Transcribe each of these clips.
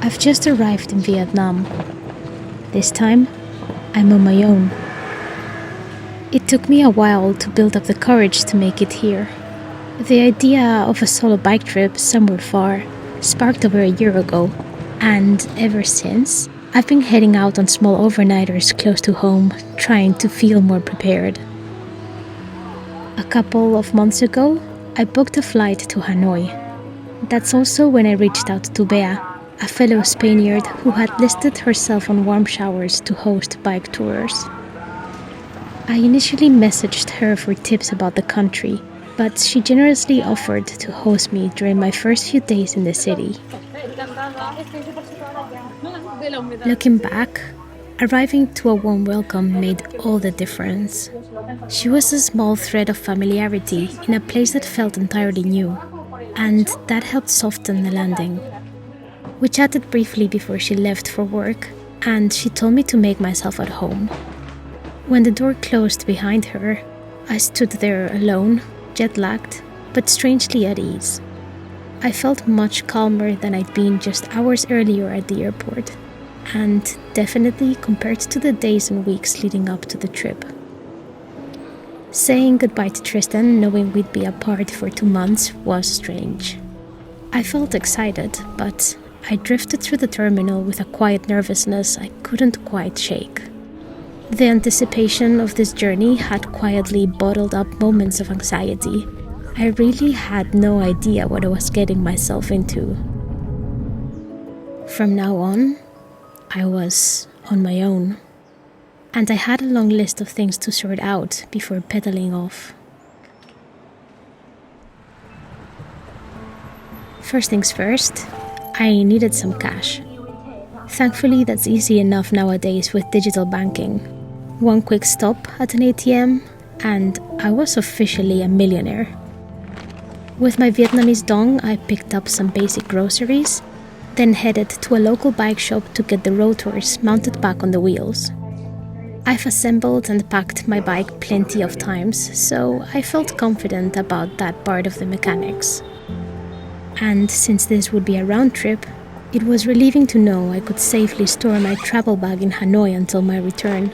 I've just arrived in Vietnam. This time, I'm on my own. It took me a while to build up the courage to make it here. The idea of a solo bike trip somewhere far sparked over a year ago, and ever since, I've been heading out on small overnighters close to home, trying to feel more prepared. A couple of months ago, I booked a flight to Hanoi. That's also when I reached out to Bea, a fellow Spaniard who had listed herself on Warm Showers to host bike tours. I initially messaged her for tips about the country, but she generously offered to host me during my first few days in the city. Looking back, arriving to a warm welcome made all the difference. She was a small thread of familiarity in a place that felt entirely new, and that helped soften the landing. We chatted briefly before she left for work, and she told me to make myself at home. When the door closed behind her, I stood there alone, jet-lagged, but strangely at ease. I felt much calmer than I'd been just hours earlier at the airport, and definitely compared to the days and weeks leading up to the trip. Saying goodbye to Tristan, knowing we'd be apart for 2 months, was strange. I felt excited, but I drifted through the terminal with a quiet nervousness I couldn't quite shake. The anticipation of this journey had quietly bottled up moments of anxiety. I really had no idea what I was getting myself into. From now on, I was on my own, and I had a long list of things to sort out before pedaling off. First things first, I needed some cash. Thankfully, that's easy enough nowadays with digital banking. One quick stop at an ATM, and I was officially a millionaire. With my Vietnamese dong, I picked up some basic groceries, then headed to a local bike shop to get the rotors mounted back on the wheels. I've assembled and packed my bike plenty of times, so I felt confident about that part of the mechanics. And since this would be a round trip, it was relieving to know I could safely store my travel bag in Hanoi until my return.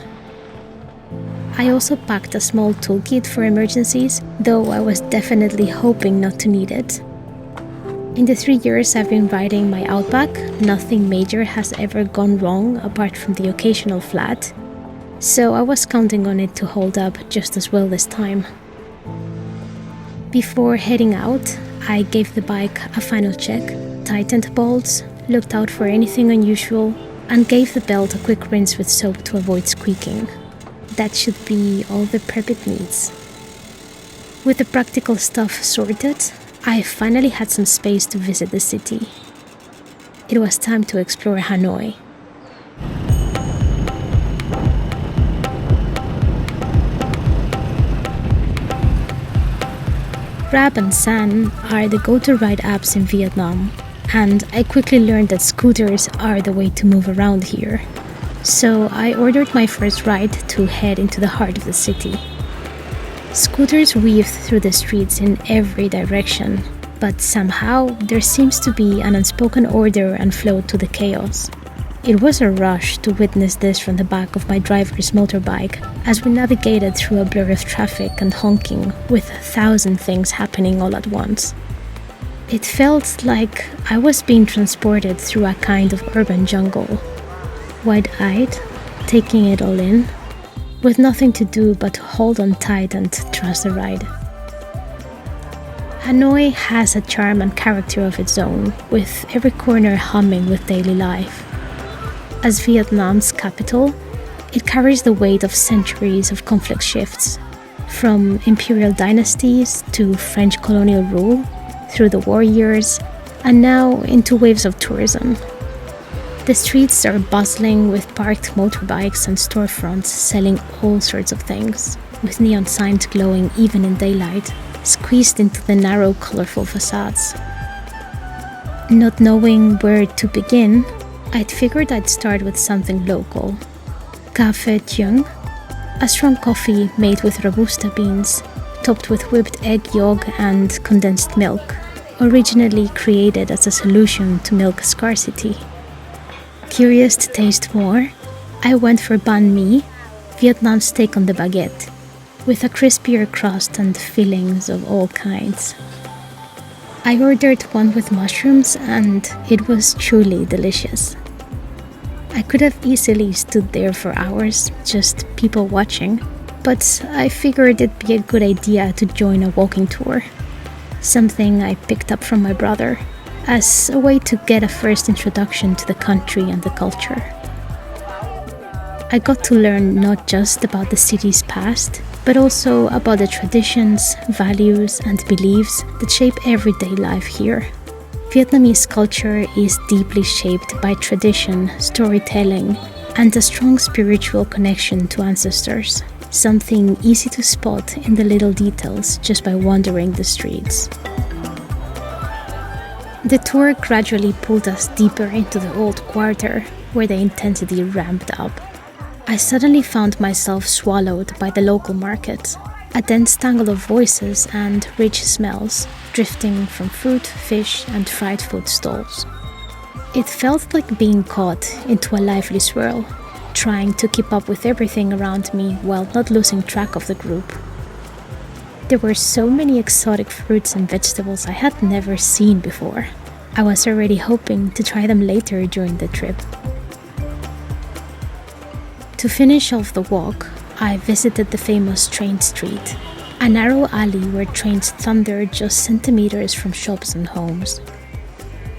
I also packed a small toolkit for emergencies, though I was definitely hoping not to need it. In the 3 years I've been riding my Outback, nothing major has ever gone wrong apart from the occasional flat, so I was counting on it to hold up just as well this time. Before heading out, I gave the bike a final check, tightened bolts, looked out for anything unusual, and gave the belt a quick rinse with soap to avoid squeaking. That should be all the prep it needs. With the practical stuff sorted, I finally had some space to visit the city. It was time to explore Hanoi. Grab and San are the go-to ride apps in Vietnam, and I quickly learned that scooters are the way to move around here. So I ordered my first ride to head into the heart of the city. Scooters weave through the streets in every direction, but somehow there seems to be an unspoken order and flow to the chaos. It was a rush to witness this from the back of my driver's motorbike as we navigated through a blur of traffic and honking with 1,000 things happening all at once. It felt like I was being transported through a kind of urban jungle. Wide-eyed, taking it all in, with nothing to do but hold on tight and trust the ride. Hanoi has a charm and character of its own, with every corner humming with daily life. As Vietnam's capital, it carries the weight of centuries of conflict shifts, from imperial dynasties to French colonial rule, through the war years, and now into waves of tourism. The streets are bustling with parked motorbikes and storefronts selling all sorts of things, with neon signs glowing even in daylight, squeezed into the narrow, colorful facades. Not knowing where to begin, I'd figured I'd start with something local. Café Thieng, a strong coffee made with Robusta beans, topped with whipped egg yolk and condensed milk, originally created as a solution to milk scarcity. Curious to taste more, I went for banh mi, Vietnam's take on the baguette, with a crispier crust and fillings of all kinds. I ordered one with mushrooms and it was truly delicious. I could have easily stood there for hours, just people watching, but I figured it'd be a good idea to join a walking tour, something I picked up from my brother, as a way to get a first introduction to the country and the culture. I got to learn not just about the city's past, but also about the traditions, values, and beliefs that shape everyday life here. Vietnamese culture is deeply shaped by tradition, storytelling, and a strong spiritual connection to ancestors, something easy to spot in the little details just by wandering the streets. The tour gradually pulled us deeper into the old quarter, where the intensity ramped up. I suddenly found myself swallowed by the local market, a dense tangle of voices and rich smells drifting from fruit, fish, and fried food stalls. It felt like being caught into a lively swirl, trying to keep up with everything around me while not losing track of the group. There were so many exotic fruits and vegetables I had never seen before. I was already hoping to try them later during the trip. To finish off the walk, I visited the famous train street, a narrow alley where trains thunder just centimeters from shops and homes.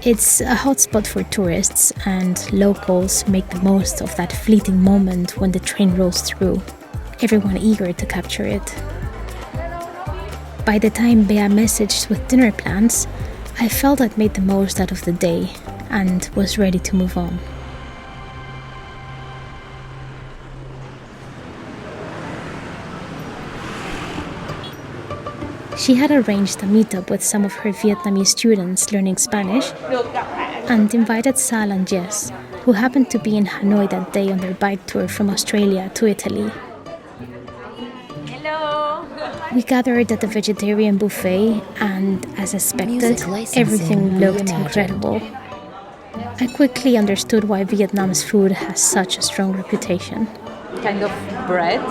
It's a hotspot for tourists, and locals make the most of that fleeting moment when the train rolls through, everyone eager to capture it. By the time Bea messaged with dinner plans, I felt I'd made the most out of the day and was ready to move on. She had arranged a meetup with some of her Vietnamese students learning Spanish and invited Sal and Jess, who happened to be in Hanoi that day on their bike tour from Australia to Italy. Hello. We gathered at the vegetarian buffet and, as expected, everything looked incredible. I quickly understood why Vietnam's food has such a strong reputation. Kind of bread.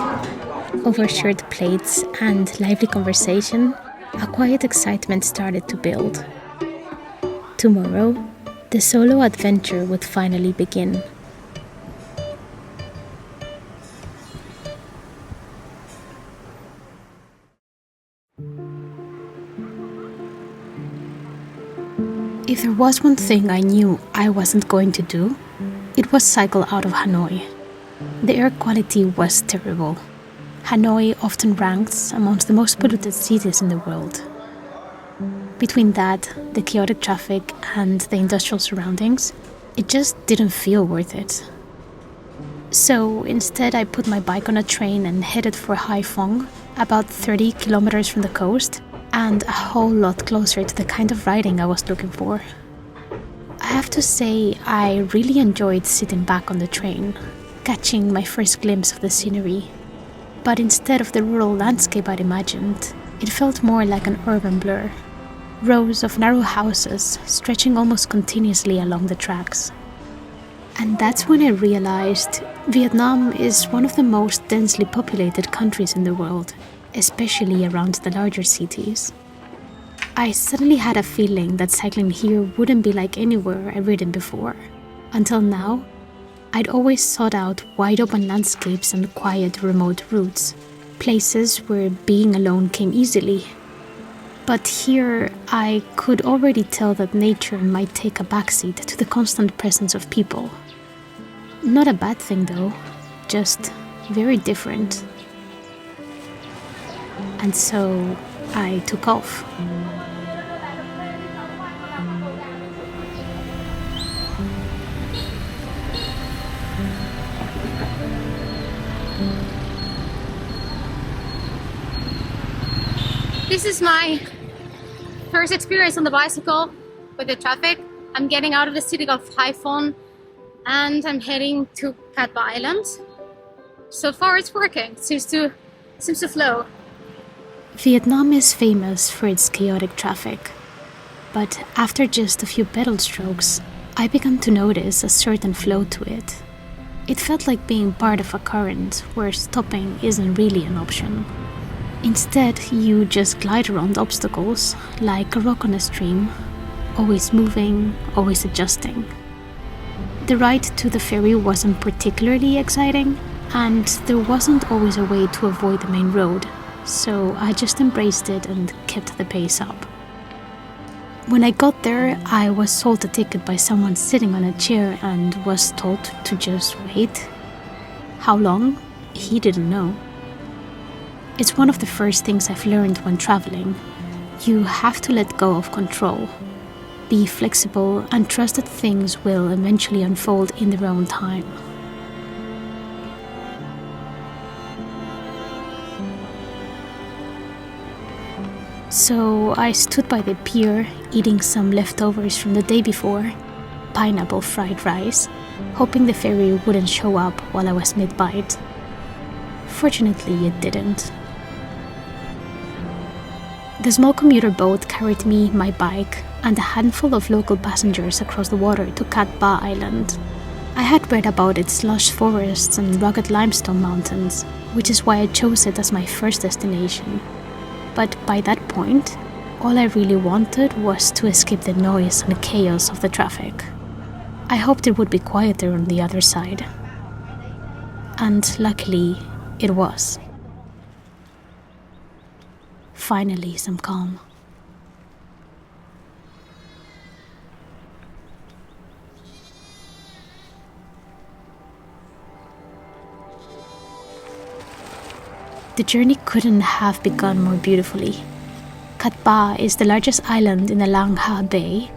Over shared plates and lively conversation, a quiet excitement started to build. Tomorrow, the solo adventure would finally begin. If there was one thing I knew I wasn't going to do, it was cycle out of Hanoi. The air quality was terrible. Hanoi often ranks amongst the most polluted cities in the world. Between that, the chaotic traffic, and the industrial surroundings, it just didn't feel worth it. So instead, I put my bike on a train and headed for Hai Phong, about 30 kilometers from the coast, and a whole lot closer to the kind of riding I was looking for. I have to say, I really enjoyed sitting back on the train, catching my first glimpse of the scenery. But instead of the rural landscape I'd imagined, it felt more like an urban blur. Rows of narrow houses stretching almost continuously along the tracks. And that's when I realized Vietnam is one of the most densely populated countries in the world, especially around the larger cities. I suddenly had a feeling that cycling here wouldn't be like anywhere I'd ridden before. Until now, I'd always sought out wide open landscapes and quiet, remote routes, places where being alone came easily. But here, I could already tell that nature might take a backseat to the constant presence of people. Not a bad thing though, just very different. And so I took off. This is my first experience on the bicycle with the traffic. I'm getting out of the city of Hai Phong and I'm heading to Cat Ba Island. So far it's working, seems to flow. Vietnam is famous for its chaotic traffic, but after just a few pedal strokes, I began to notice a certain flow to it. It felt like being part of a current where stopping isn't really an option. Instead, you just glide around obstacles like a rock on a stream, always moving, always adjusting. The ride to the ferry wasn't particularly exciting, and there wasn't always a way to avoid the main road, so I just embraced it and kept the pace up. When I got there, I was sold a ticket by someone sitting on a chair and was told to just wait. How long? He didn't know. It's one of the first things I've learned when traveling. You have to let go of control. Be flexible and trust that things will eventually unfold in their own time. So I stood by the pier, eating some leftovers from the day before, pineapple fried rice, hoping the ferry wouldn't show up while I was mid-bite. Fortunately, it didn't. The small commuter boat carried me, my bike, and a handful of local passengers across the water to Cat Ba Island. I had read about its lush forests and rugged limestone mountains, which is why I chose it as my first destination. But by that point, all I really wanted was to escape the noise and chaos of the traffic. I hoped it would be quieter on the other side. And luckily, it was. Finally, some calm. The journey couldn't have begun more beautifully. Cat Ba is the largest island in the Lang Ha Bay,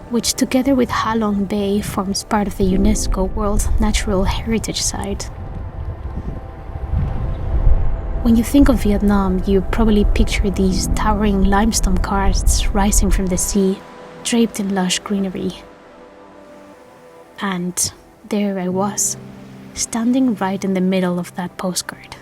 which together with Ha Long Bay forms part of the UNESCO World Natural Heritage Site. When you think of Vietnam, you probably picture these towering limestone karsts rising from the sea, draped in lush greenery. And there I was, standing right in the middle of that postcard.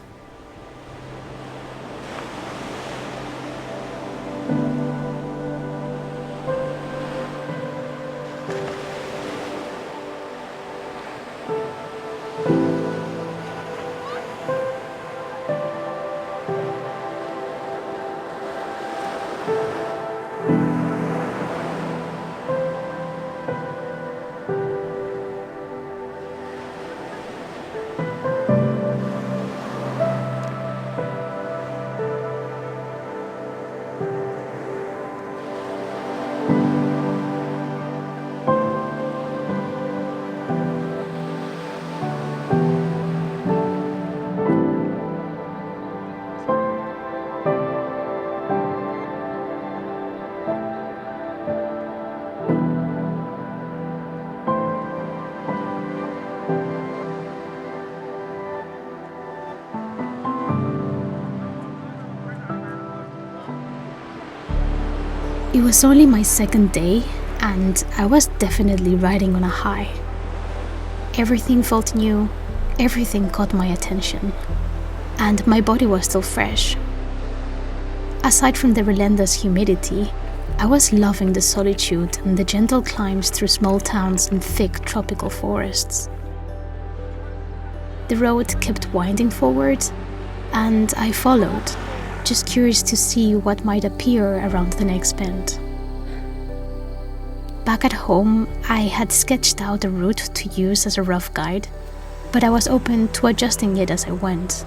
It was only my second day, and I was definitely riding on a high. Everything felt new, everything caught my attention, and my body was still fresh. Aside from the relentless humidity, I was loving the solitude and the gentle climbs through small towns and thick tropical forests. The road kept winding forward, and I followed, just curious to see what might appear around the next bend. Back at home, I had sketched out a route to use as a rough guide, but I was open to adjusting it as I went.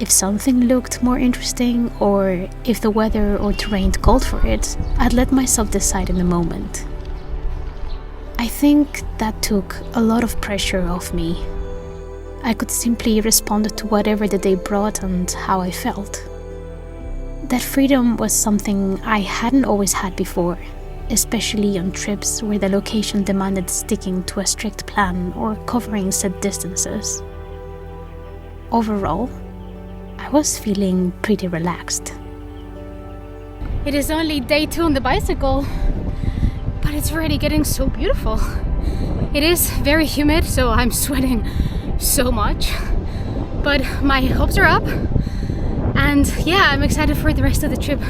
If something looked more interesting, or if the weather or terrain called for it, I'd let myself decide in the moment. I think that took a lot of pressure off me. I could simply respond to whatever the day brought and how I felt. That freedom was something I hadn't always had before, especially on trips where the location demanded sticking to a strict plan or covering set distances. Overall, I was feeling pretty relaxed. It is only day 2 on the bicycle, but it's already getting so beautiful. It is very humid, so I'm sweating so much, but my hopes are up. And yeah, I'm excited for the rest of the trip.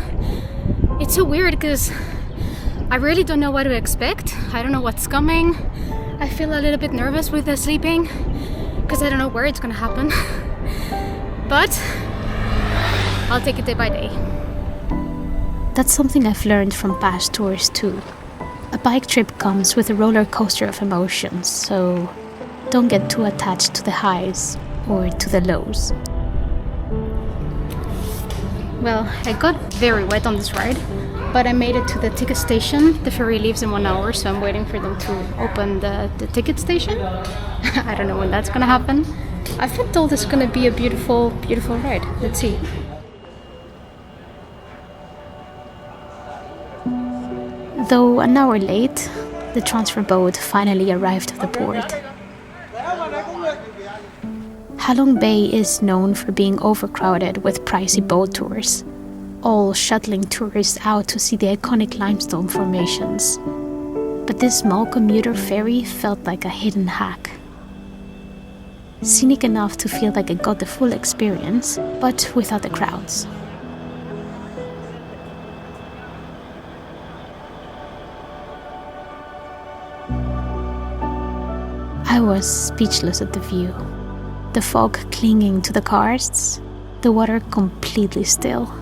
It's so weird because I really don't know what to expect. I don't know what's coming. I feel a little bit nervous with the sleeping because I don't know where it's gonna happen. But I'll take it day by day. That's something I've learned from past tours too. A bike trip comes with a roller coaster of emotions, so don't get too attached to the highs or to the lows. Well, I got very wet on this ride, but I made it to the ticket station. The ferry leaves in 1 hour, so I'm waiting for them to open the ticket station. I don't know when that's gonna happen. I've been told it's gonna be a beautiful, beautiful ride. Let's see. Though an hour late, the transfer boat finally arrived at the port. Halong Bay is known for being overcrowded with pricey boat tours, all shuttling tourists out to see the iconic limestone formations. But this small commuter ferry felt like a hidden hack. Scenic enough to feel like I got the full experience, but without the crowds. I was speechless at the view. The fog clinging to the cars, the water completely still.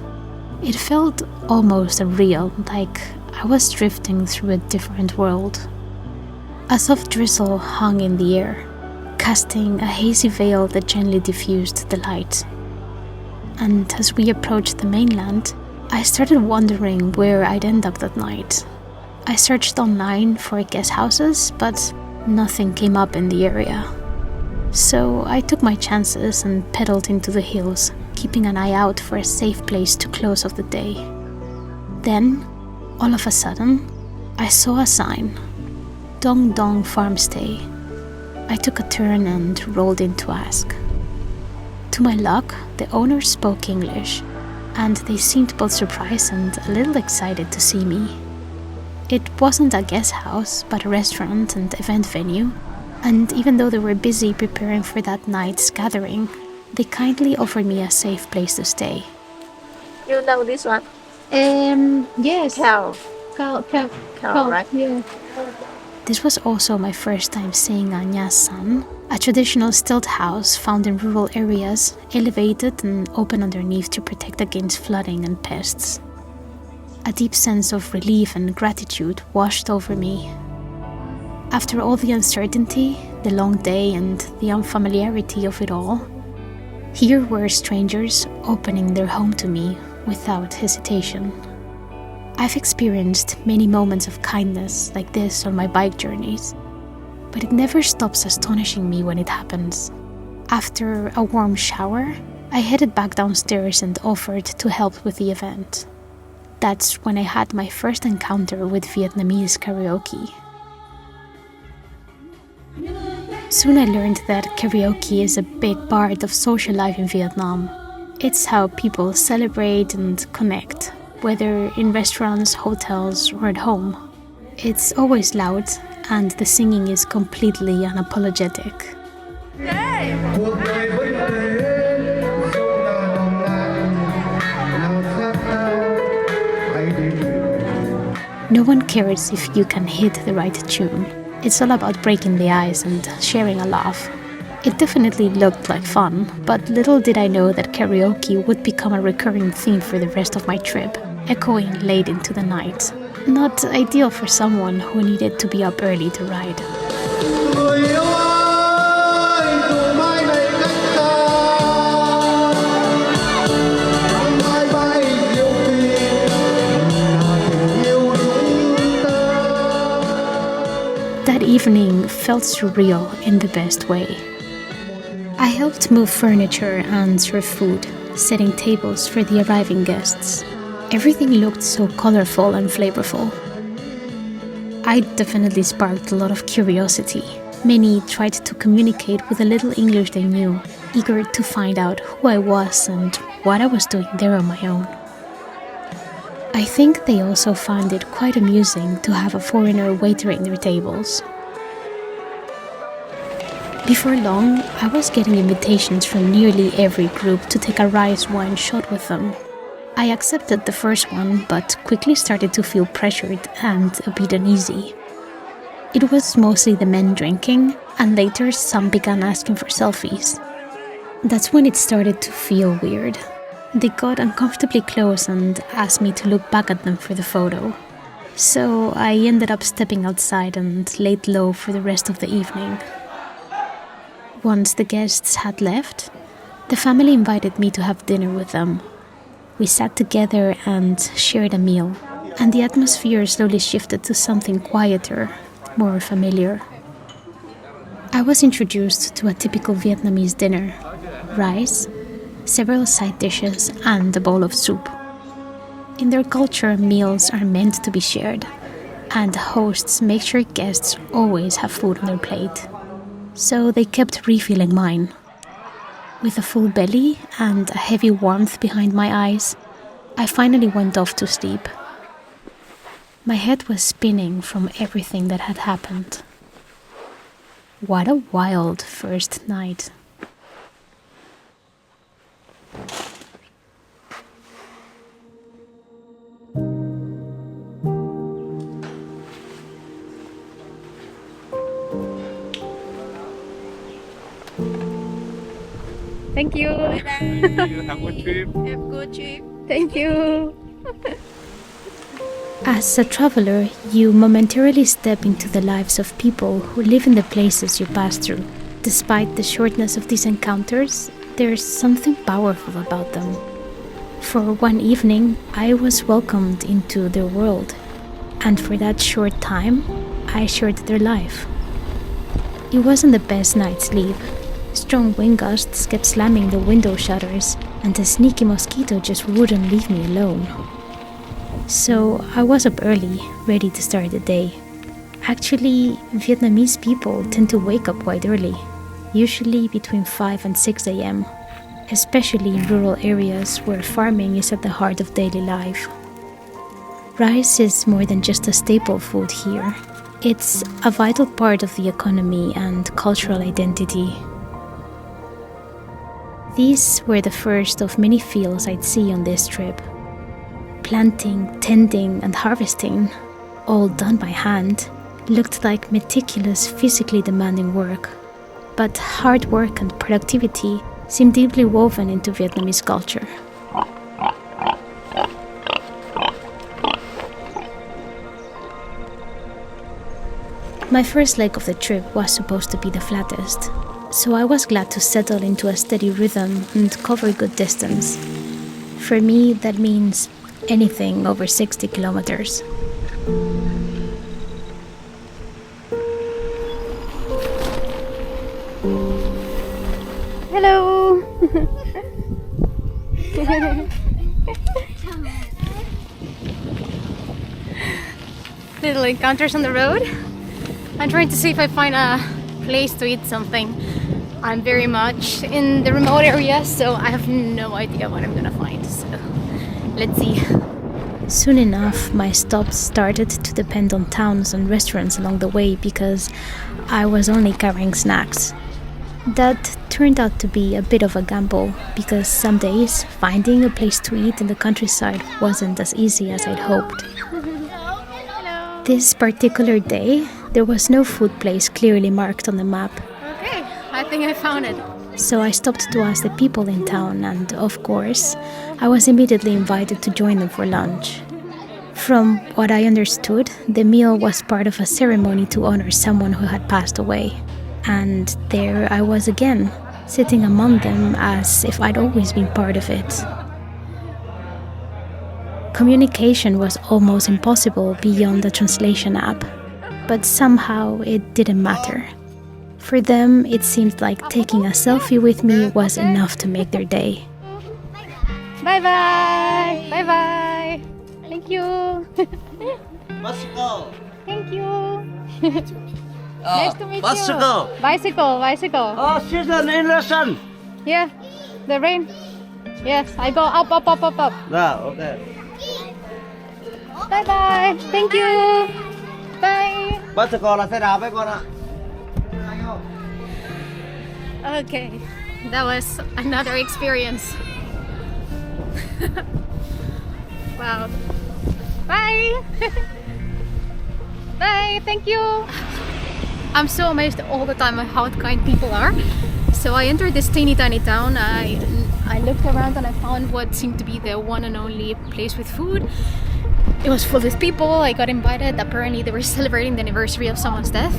It felt almost unreal, like I was drifting through a different world. A soft drizzle hung in the air, casting a hazy veil that gently diffused the light. And as we approached the mainland, I started wondering where I'd end up that night. I searched online for guest houses, but nothing came up in the area. So I took my chances and pedaled into the hills, keeping an eye out for a safe place to close off the day. Then, all of a sudden, I saw a sign, Dong Dong Farmstay. I took a turn and rolled in to ask. To my luck, the owners spoke English, and they seemed both surprised and a little excited to see me. It wasn't a guest house, but a restaurant and event venue, and even though they were busy preparing for that night's gathering, they kindly offered me a safe place to stay. You know this one? Yes. Cow, Cow, right? Yeah. This was also my first time seeing a nyasan, a traditional stilt house found in rural areas, elevated and open underneath to protect against flooding and pests. A deep sense of relief and gratitude washed over me. After all the uncertainty, the long day and the unfamiliarity of it all, here were strangers opening their home to me without hesitation. I've experienced many moments of kindness like this on my bike journeys, but it never stops astonishing me when it happens. After a warm shower, I headed back downstairs and offered to help with the event. That's when I had my first encounter with Vietnamese karaoke. Soon I learned that karaoke is a big part of social life in Vietnam. It's how people celebrate and connect, whether in restaurants, hotels, or at home. It's always loud, and the singing is completely unapologetic. No one cares if you can hit the right tune. It's all about breaking the ice and sharing a laugh. It definitely looked like fun, but little did I know that karaoke would become a recurring theme for the rest of my trip, echoing late into the night. Not ideal for someone who needed to be up early to ride. That evening felt surreal in the best way. I helped move furniture and serve food, setting tables for the arriving guests. Everything looked so colorful and flavorful. I definitely sparked a lot of curiosity. Many tried to communicate with the little English they knew, eager to find out who I was and what I was doing there on my own. I think they also found it quite amusing to have a foreigner waitering their tables. Before long, I was getting invitations from nearly every group to take a rice wine shot with them. I accepted the first one, but quickly started to feel pressured and a bit uneasy. It was mostly the men drinking, and later some began asking for selfies. That's when it started to feel weird. They got uncomfortably close and asked me to look back at them for the photo. So I ended up stepping outside and laid low for the rest of the evening. Once the guests had left, the family invited me to have dinner with them. We sat together and shared a meal, and the atmosphere slowly shifted to something quieter, more familiar. I was introduced to a typical Vietnamese dinner: rice, several side dishes, and a bowl of soup. In their culture, meals are meant to be shared, and hosts make sure guests always have food on their plate. So they kept refilling mine. With a full belly and a heavy warmth behind my eyes, I finally went off to sleep. My head was spinning from everything that had happened. What a wild first night. Thank you. Have a good trip. Have a good trip. Thank you. As a traveler, you momentarily step into the lives of people who live in the places you pass through. Despite the shortness of these encounters, there's something powerful about them. For one evening, I was welcomed into their world, and for that short time, I shared their life. It wasn't the best night's sleep. Strong wind gusts kept slamming the window shutters, and a sneaky mosquito just wouldn't leave me alone. So I was up early, ready to start the day. Actually, Vietnamese people tend to wake up quite early, usually between 5 and 6 a.m., especially in rural areas where farming is at the heart of daily life. Rice is more than just a staple food here. It's a vital part of the economy and cultural identity. These were the first of many fields I'd see on this trip. Planting, tending, and harvesting, all done by hand, looked like meticulous, physically demanding work. But hard work and productivity seemed deeply woven into Vietnamese culture. My first leg of the trip was supposed to be the flattest, so I was glad to settle into a steady rhythm and cover good distance. For me, that means anything over 60 kilometers. Hello. Little encounters on the road. I'm trying to see if I find a place to eat something. I'm very much in the remote area, so I have no idea what I'm gonna find. So let's see. Soon enough, my stops started to depend on towns and restaurants along the way because I was only carrying snacks. That turned out to be a bit of a gamble because some days finding a place to eat in the countryside wasn't as easy as I'd hoped. This particular day, there was no food place clearly marked on the map. Okay, I think I found it. So I stopped to ask the people in town, and of course, I was immediately invited to join them for lunch. From what I understood, the meal was part of a ceremony to honor someone who had passed away. And there I was again, sitting among them as if I'd always been part of it. Communication was almost impossible beyond the translation app, but somehow it didn't matter. For them, it seemed like taking a selfie with me was enough to make their day. Bye-bye! Bye-bye! Thank you! Bicycle. Thank you! Nice to meet bicycle. you! Bicycle! Oh, season in lesson. Yeah, the rain. Yes, I go up. Yeah, okay. Bye-bye! Thank you! Bye! Bicycle là xe đạp ấy con ạ. Okay, that was another experience. Wow. Bye! Bye! Thank you! I'm so amazed all the time at how kind people are. So I entered this teeny tiny town. I looked around and I found what seemed to be the one and only place with food. It was full with people. I got invited. Apparently they were celebrating the anniversary of someone's death.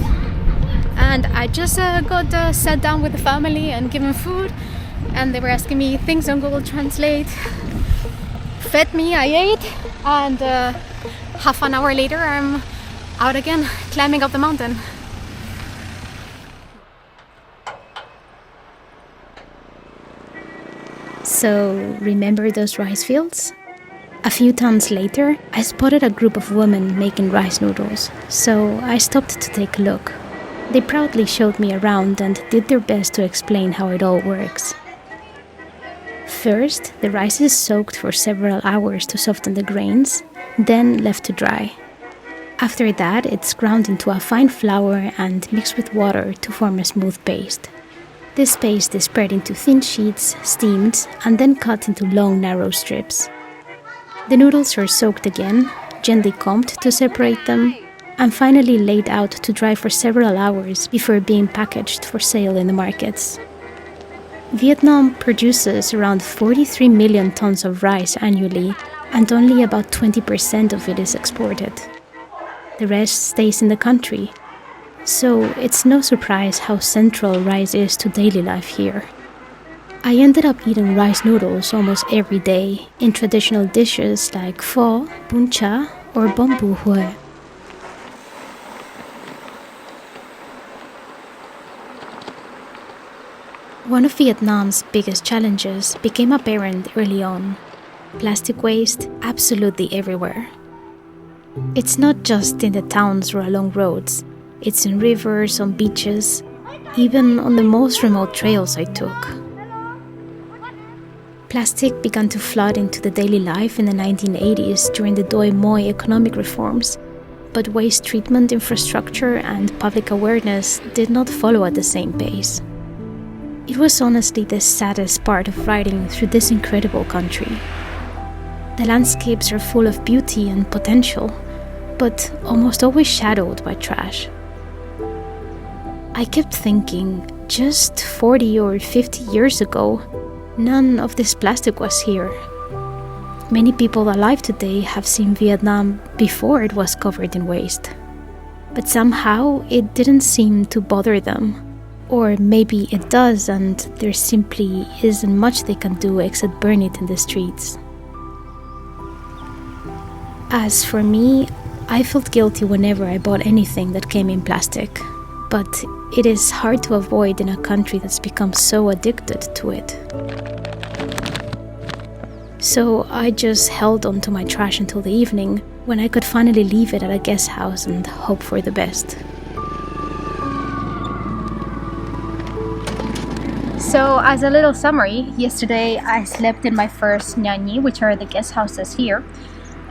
And I just got sat down with the family and given food. And they were asking me things on Google Translate. Fed me, I ate. And half an hour later I'm out again, climbing up the mountain. So, remember those rice fields? A few towns later, I spotted a group of women making rice noodles, so I stopped to take a look. They proudly showed me around and did their best to explain how it all works. First, the rice is soaked for several hours to soften the grains, then left to dry. After that, it's ground into a fine flour and mixed with water to form a smooth paste. This paste is spread into thin sheets, steamed, and then cut into long, narrow strips. The noodles are soaked again, gently combed to separate them, and finally laid out to dry for several hours before being packaged for sale in the markets. Vietnam produces around 43 million tons of rice annually, and only about 20% of it is exported. The rest stays in the country. So it's no surprise how central rice is to daily life here. I ended up eating rice noodles almost every day in traditional dishes like pho, bún chả, or bông bù huế. One of Vietnam's biggest challenges became apparent early on. Plastic waste absolutely everywhere. It's not just in the towns or along roads. It's in rivers, on beaches, even on the most remote trails I took. Plastic began to flood into the daily life in the 1980s during the Doi Moi economic reforms, but waste treatment infrastructure and public awareness did not follow at the same pace. It was honestly the saddest part of riding through this incredible country. The landscapes are full of beauty and potential, but almost always shadowed by trash. I kept thinking, just 40 or 50 years ago, none of this plastic was here. Many people alive today have seen Vietnam before it was covered in waste. But somehow it didn't seem to bother them. Or maybe it does and there simply isn't much they can do except burn it in the streets. As for me, I felt guilty whenever I bought anything that came in plastic. But it is hard to avoid in a country that's become so addicted to it. So I just held on to my trash until the evening, when I could finally leave it at a guest house and hope for the best. So as a little summary, yesterday I slept in my first nhà nghỉ, which are the guest houses here.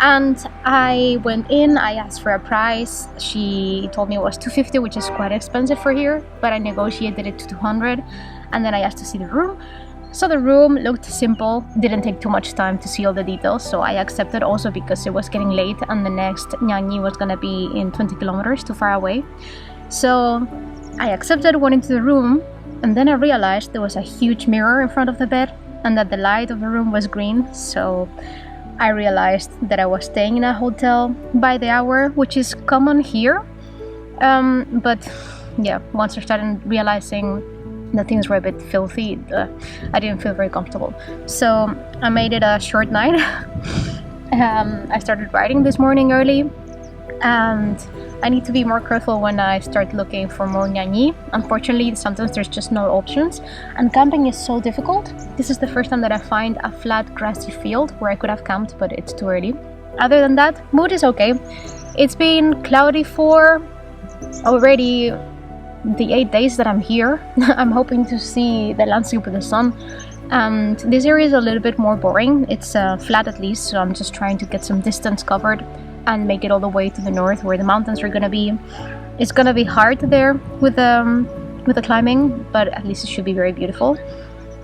And I went in, I asked for a price. She told me it was $250, which is quite expensive for here, but I negotiated it to $200. And then I asked to see the room. So the room looked simple, didn't take too much time to see all the details, so I accepted also because it was getting late and the next nhà nghỉ was gonna be in 20 kilometers too far away. So I accepted, went into the room, and then I realized there was a huge mirror in front of the bed and that the light of the room was green, so I realized that I was staying in a hotel by the hour, which is common here. But yeah, once I started realizing that things were a bit filthy, I didn't feel very comfortable. So I made it a short night. I started riding this morning early, and I need to be more careful when I start looking for more nhà nghỉ. Unfortunately, sometimes there's just no options, and camping is so difficult. This is the first time that I find a flat grassy field where I could have camped, but it's too early. Other than that, mood is okay. It's been cloudy for already the 8 days that I'm here. I'm hoping to see the landscape with the sun, and this area is a little bit more boring. It's flat at least, so I'm just trying to get some distance covered and make it all the way to the north where the mountains are gonna be. It's gonna be hard there with the climbing, but at least it should be very beautiful.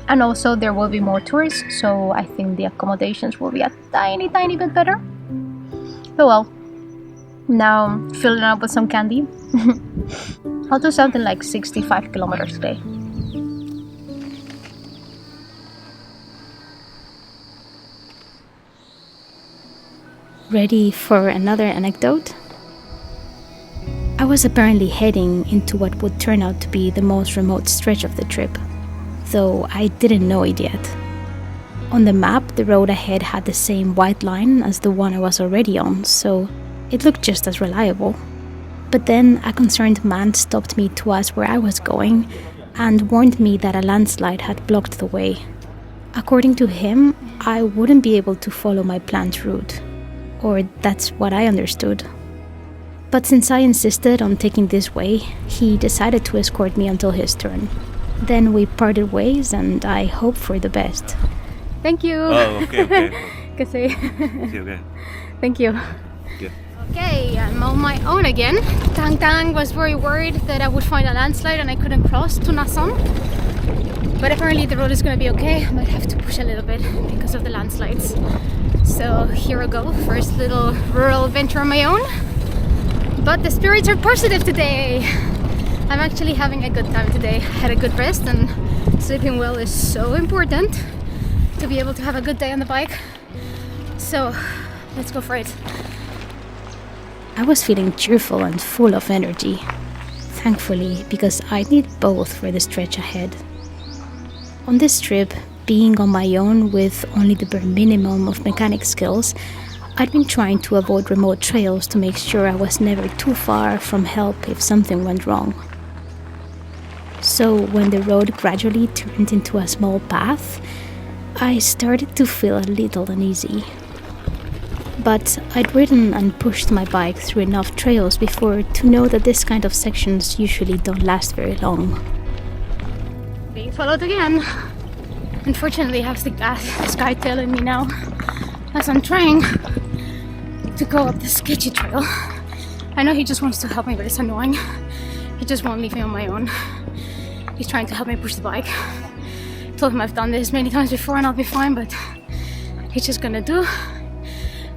And also there will be more tourists, so I think the accommodations will be a tiny bit better. But well, now I'm filling up with some candy. I'll do something like 65 kilometers today. Ready for another anecdote? I was apparently heading into what would turn out to be the most remote stretch of the trip, though I didn't know it yet. On the map, the road ahead had the same white line as the one I was already on, so it looked just as reliable. But then a concerned man stopped me to ask where I was going and warned me that a landslide had blocked the way. According to him, I wouldn't be able to follow my planned route. Or that's what I understood. But since I insisted on taking this way, he decided to escort me until his turn. Then we parted ways, and I hope for the best. Thank you. Oh, okay. Kasi. Okay. Thank you. Okay, I'm on my own again. Tang was very worried that I would find a landslide and I couldn't cross to Nasan. But apparently the road is gonna be okay. I might have to push a little bit because of the landslides. So here we go, first little rural adventure on my own. But the spirits are positive today. I'm actually having a good time today. I had a good rest, and sleeping well is so important to be able to have a good day on the bike. So let's go for it. I was feeling cheerful and full of energy, thankfully, because I need both for the stretch ahead. On this trip, being on my own with only the bare minimum of mechanic skills, I'd been trying to avoid remote trails to make sure I was never too far from help if something went wrong. So when the road gradually turned into a small path, I started to feel a little uneasy. But I'd ridden and pushed my bike through enough trails before to know that this kind of sections usually don't last very long. Being followed again. Unfortunately, I have the guy telling me now as I'm trying to go up the sketchy trail. I know he just wants to help me, but it's annoying. He just won't leave me on my own. He's trying to help me push the bike. I told him I've done this many times before and I'll be fine, but he's just gonna do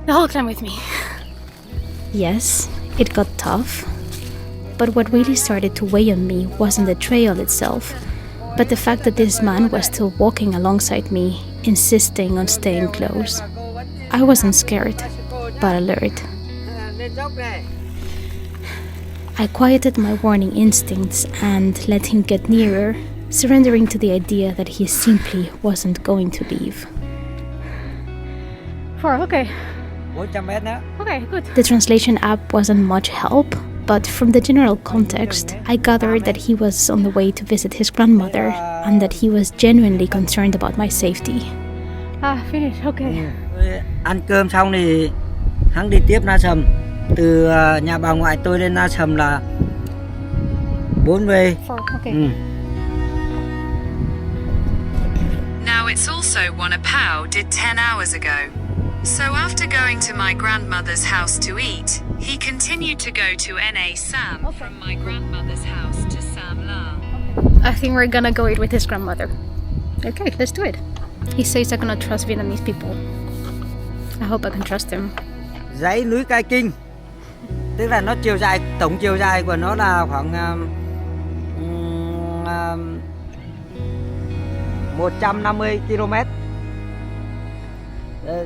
the whole climb with me. Yes, it got tough. But what really started to weigh on me wasn't the trail itself, but the fact that this man was still walking alongside me, insisting on staying close. I wasn't scared, but alert. I quieted my warning instincts and let him get nearer, surrendering to the idea that he simply wasn't going to leave. Okay. Okay, good. The translation app wasn't much help, but from the general context, I gathered that he was on the way to visit his grandmother and that he was genuinely concerned about my safety. Finish, okay. Ăn cơm xong thì hắn đi tiếp Na Sầm. Từ nhà bà ngoại tôi lên Na Sầm là 4 về. Okay. Now it's also what a POW did 10 hours ago. So after going to my grandmother's house to eat, he continued to go to Na Sam from my grandmother's house to Sam La. I think we're gonna go eat with his grandmother. Okay, let's do it. He says I'm gonna trust Vietnamese people. I hope I can trust him. Dãy núi Cai Kinh. Tức là nó tổng chiều dài của nó là khoảng 150 km.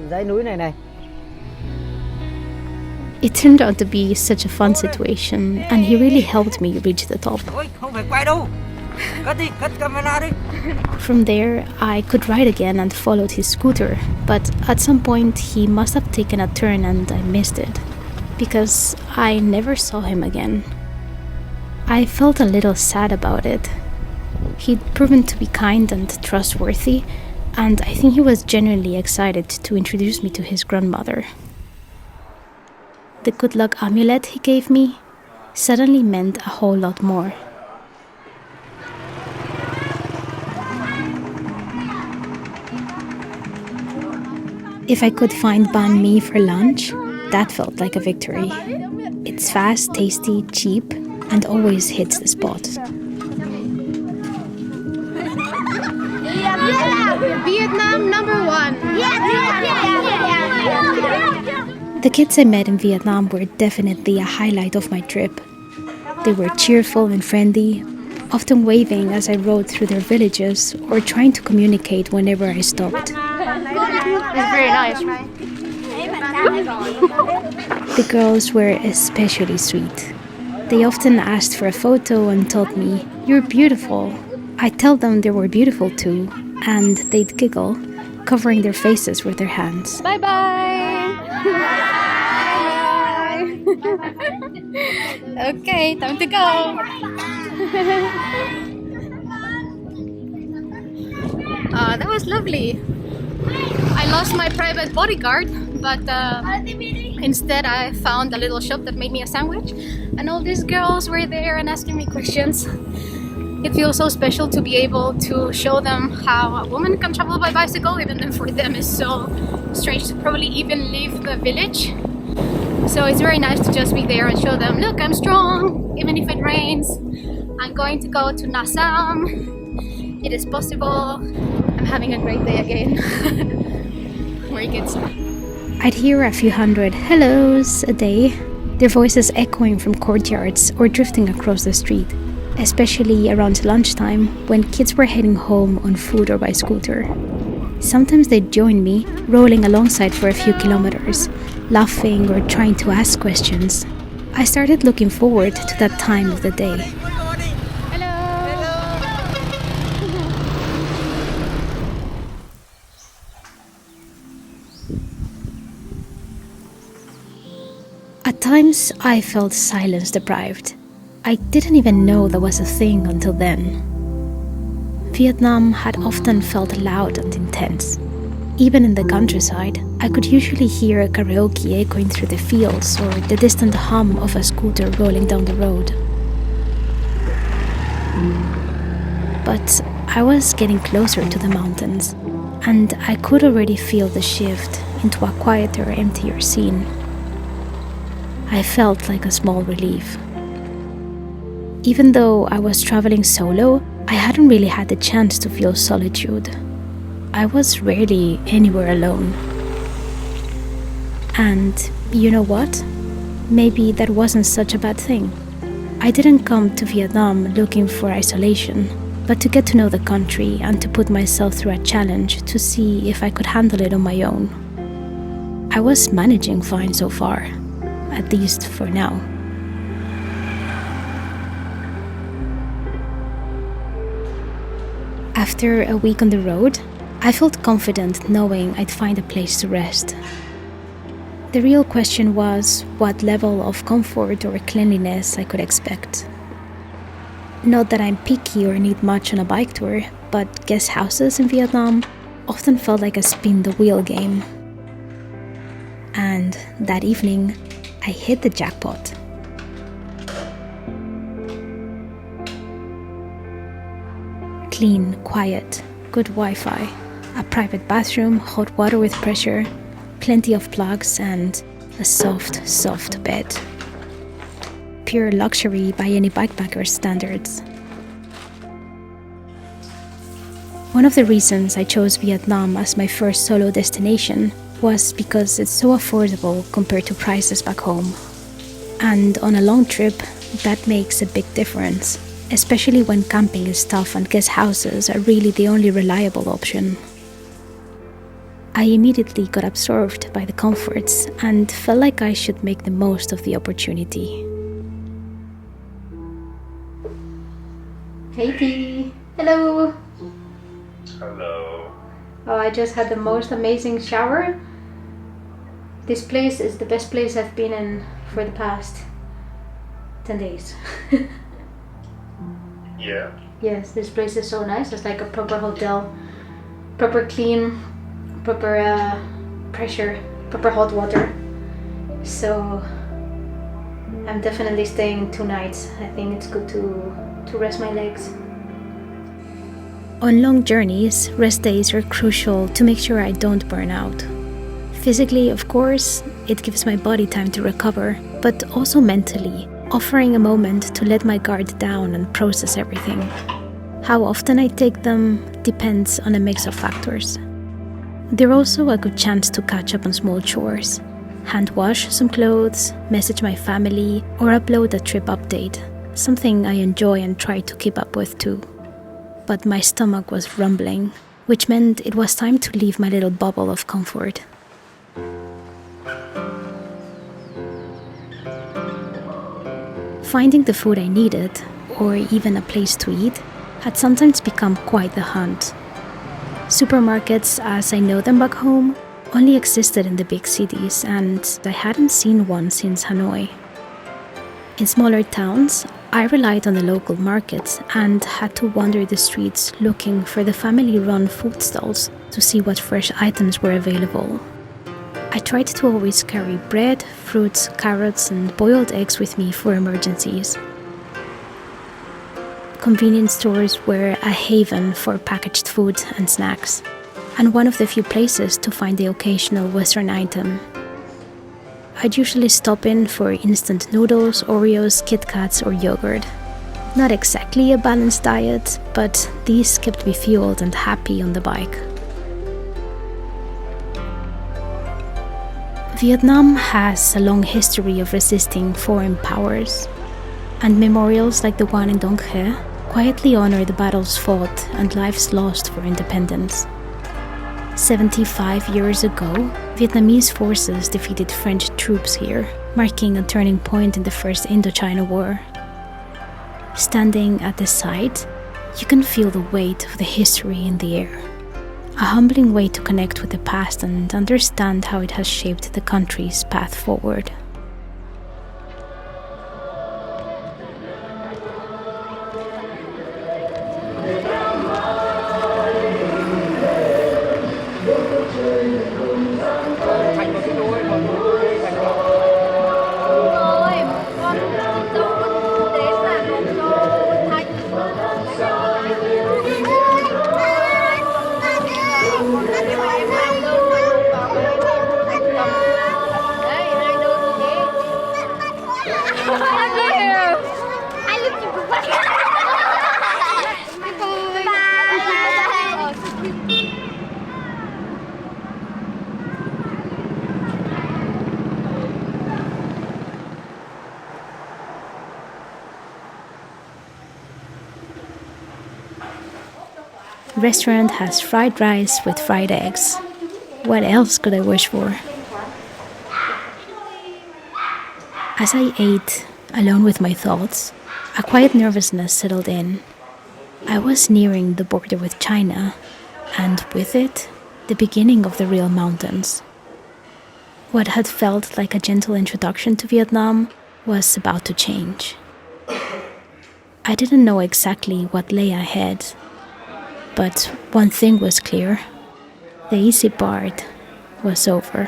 Dãy núi này. It turned out to be such a fun situation, and he really helped me reach the top. Ôi, không phải quay đâu. Cất camera đi. From there, I could ride again and followed his scooter, but at some point he must have taken a turn and I missed it, because I never saw him again. I felt a little sad about it. He'd proven to be kind and trustworthy, and I think he was genuinely excited to introduce me to his grandmother. The good luck amulet he gave me suddenly meant a whole lot more. If I could find banh mi for lunch, that felt like a victory. It's fast, tasty, cheap, and always hits the spot. Vietnam #1. The kids I met in Vietnam were definitely a highlight of my trip. They were cheerful and friendly, often waving as I rode through their villages or trying to communicate whenever I stopped. It's very nice, right? The girls were especially sweet. They often asked for a photo and told me, "You're beautiful." I'd tell them they were beautiful too, and they'd giggle, covering their faces with their hands. Bye-bye. Okay, time to go. That was lovely. I lost my private bodyguard, but instead I found a little shop that made me a sandwich, and all these girls were there and asking me questions. It feels so special to be able to show them how a woman can travel by bicycle, even though for them it's so strange to probably even leave the village. So it's very nice to just be there and show them, look, I'm strong, even if it rains. I'm going to go to Nasam. It is possible. I'm having a great day again. Very good. I'd hear a few hundred hellos a day, their voices echoing from courtyards or drifting across the street, especially around lunchtime when kids were heading home on foot or by scooter. Sometimes they'd join me, rolling alongside for a few kilometers, laughing or trying to ask questions. I started looking forward to that time of the day. At times, I felt silence deprived. I didn't even know that was a thing until then. Vietnam had often felt loud and intense. Even in the countryside, I could usually hear a karaoke echoing through the fields or the distant hum of a scooter rolling down the road. But I was getting closer to the mountains, and I could already feel the shift into a quieter, emptier scene. I felt like a small relief. Even though I was traveling solo, I hadn't really had the chance to feel solitude. I was rarely anywhere alone. And you know what? Maybe that wasn't such a bad thing. I didn't come to Vietnam looking for isolation, but to get to know the country and to put myself through a challenge to see if I could handle it on my own. I was managing fine so far, at least for now. After a week on the road, I felt confident knowing I'd find a place to rest. The real question was what level of comfort or cleanliness I could expect. Not that I'm picky or need much on a bike tour, but guest houses in Vietnam often felt like a spin-the-wheel game. And that evening, I hit the jackpot. Clean, quiet, good Wi-Fi, a private bathroom, hot water with pressure, plenty of plugs, and a soft, soft bed. Pure luxury by any bikepacker's standards. One of the reasons I chose Vietnam as my first solo destination was because it's so affordable compared to prices back home. And on a long trip, that makes a big difference, especially when camping is tough and guest houses are really the only reliable option. I immediately got absorbed by the comforts and felt like I should make the most of the opportunity. Katie! Hello! Hello. Oh, I just had the most amazing shower. This place is the best place I've been in for the past 10 days. Yeah. Yes, this place is so nice. It's like a proper hotel. Proper clean, proper pressure, proper hot water. So I'm definitely staying 2 nights. I think it's good to rest my legs. On long journeys, rest days are crucial to make sure I don't burn out. Physically, of course, it gives my body time to recover, but also mentally, offering a moment to let my guard down and process everything. How often I take them depends on a mix of factors. They're also a good chance to catch up on small chores, hand wash some clothes, message my family, or upload a trip update, something I enjoy and try to keep up with too. But my stomach was rumbling, which meant it was time to leave my little bubble of comfort. Finding the food I needed, or even a place to eat, had sometimes become quite the hunt. Supermarkets, as I know them back home, only existed in the big cities, and I hadn't seen one since Hanoi. In smaller towns, I relied on the local markets and had to wander the streets looking for the family-run food stalls to see what fresh items were available. I tried to always carry bread, fruits, carrots, and boiled eggs with me for emergencies. Convenience stores were a haven for packaged food and snacks, and one of the few places to find the occasional Western item. I'd usually stop in for instant noodles, Oreos, Kit Kats, or yogurt. Not exactly a balanced diet, but these kept me fueled and happy on the bike. Vietnam has a long history of resisting foreign powers, and memorials like the one in Dong He quietly honor the battles fought and lives lost for independence. 75 years ago, Vietnamese forces defeated French troops here, marking a turning point in the First Indochina War. Standing at the site, you can feel the weight of the history in the air. A humbling way to connect with the past and understand how it has shaped the country's path forward. Restaurant has fried rice with fried eggs. What else could I wish for? As I ate, alone with my thoughts, a quiet nervousness settled in. I was nearing the border with China, and with it, the beginning of the real mountains. What had felt like a gentle introduction to Vietnam was about to change. I didn't know exactly what lay ahead, but one thing was clear: the easy part was over.